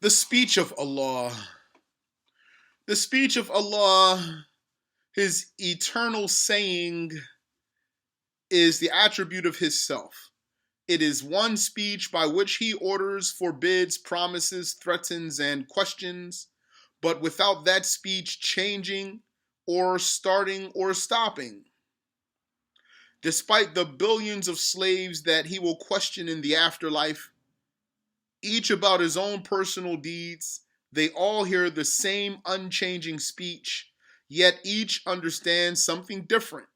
The speech of Allah. The speech of Allah, His eternal saying, is the attribute of His self. It is one speech by which He orders, forbids, promises, threatens, and questions, but without that speech changing or starting or stopping. Despite the billions of slaves that He will question in the afterlife, each about his own personal deeds, they all hear the same unchanging speech, yet each understands something different.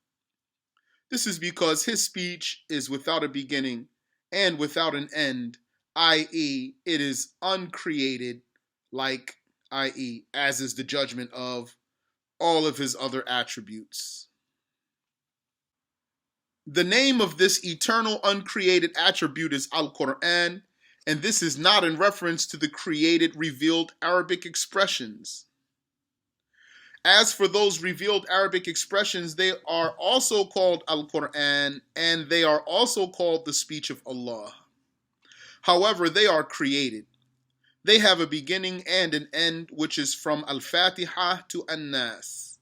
This is because His speech is without a beginning and without an end, i.e., it is uncreated, like, i.e., as is the judgment of all of His other attributes. The name of this eternal uncreated attribute is Al-Qur'an, and this is not in reference to the created revealed Arabic expressions. As for those revealed Arabic expressions, they are also called Al-Qur'an, and they are also called the speech of Allah. However, they are created. They have a beginning and an end, which is from Al-Fatiha to An-Nas.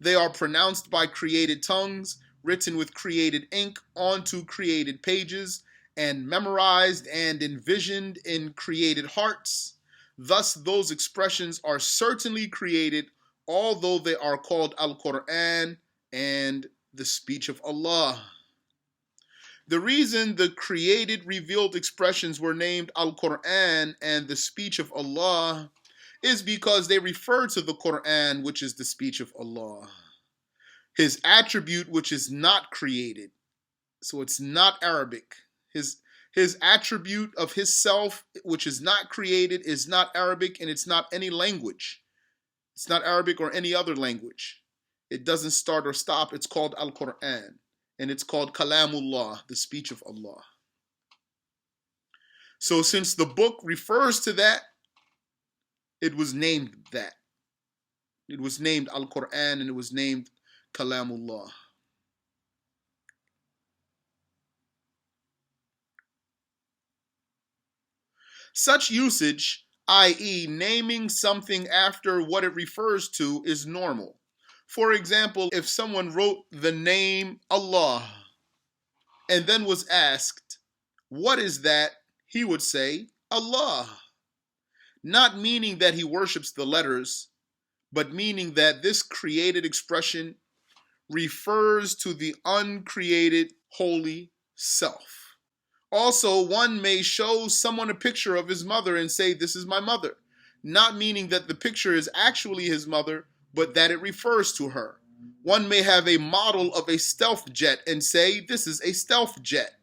They are pronounced by created tongues, written with created ink onto created pages, and memorized and envisioned in created hearts. Thus, those expressions are certainly created, although they are called Al-Qur'an and the speech of Allah. The reason the created revealed expressions were named Al-Qur'an and the speech of Allah is because they refer to the Qur'an, which is the speech of Allah. His attribute, which is not created, so it's not Arabic. His attribute of His self, which is not created, is not Arabic, and it's not any language. It's not Arabic or any other language. It doesn't start or stop. It's called Al-Qur'an, and it's called Kalaamullaah, the speech of Allah. So since the book refers to that, it was named that. It was named Al-Qur'an, and it was named Kalaamullaah. Such usage, i.e., naming something after what it refers to, is normal. For example, if someone wrote the name Allah and then was asked, "What is that?" he would say, "Allah." Not meaning that he worships the letters, but meaning that this created expression refers to the uncreated holy self. Also, one may show someone a picture of his mother and say, "This is my mother," not meaning that the picture is actually his mother, but that it refers to her. One may have a model of a stealth jet and say, "This is a stealth jet,"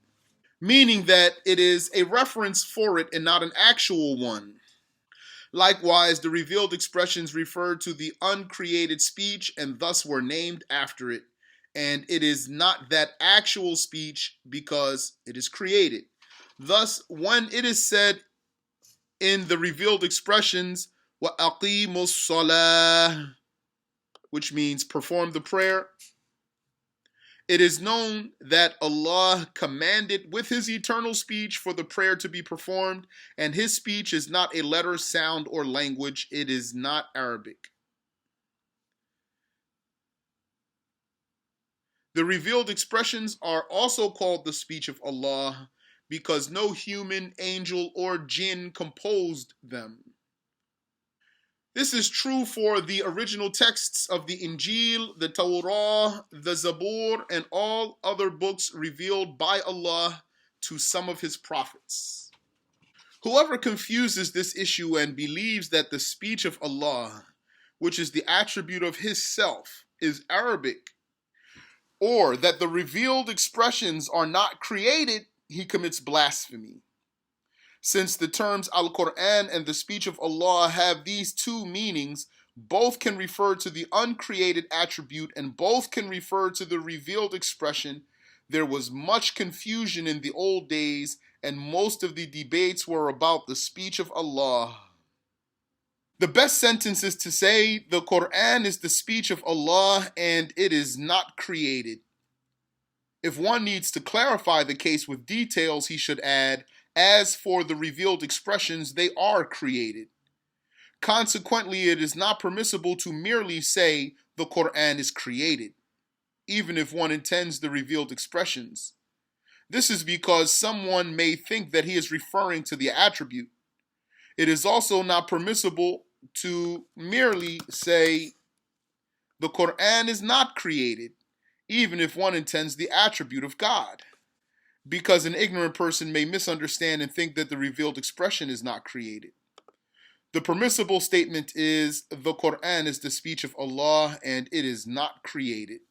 meaning that it is a reference for it and not an actual one. Likewise, the revealed expressions refer to the uncreated speech and thus were named after it. And it is not that actual speech because it is created. Thus, when it is said in the revealed expressions, وَأَقِيمُوا الصَّلَاةَ, which means perform the prayer, it is known that Allah commanded with His eternal speech for the prayer to be performed, and His speech is not a letter, sound, or language. It is not Arabic. The revealed expressions are also called the speech of Allah because no human, angel, or jinn composed them. This is true for the original texts of the Injil, the Torah, the Zabur, and all other books revealed by Allah to some of His prophets. Whoever confuses this issue and believes that the speech of Allah, which is the attribute of His self, is Arabic, or that the revealed expressions are not created, he commits blasphemy. Since the terms Al-Qur'an and the speech of Allah have these two meanings, both can refer to the uncreated attribute and both can refer to the revealed expression. There was much confusion in the old days, and most of the debates were about the speech of Allah. The best sentence is to say the Qur'an is the speech of Allah and it is not created. If one needs to clarify the case with details, he should add, As for the revealed expressions, they are created. Consequently, it is not permissible to merely say the Qur'an is created, even if one intends the revealed expressions. This is because someone may think that he is referring to the attribute. It is also not permissible to merely say the Qur'an is not created, even if one intends the attribute of God, because an ignorant person may misunderstand and think that the revealed expression is not created. The permissible statement is the Qur'an is the speech of Allah and it is not created.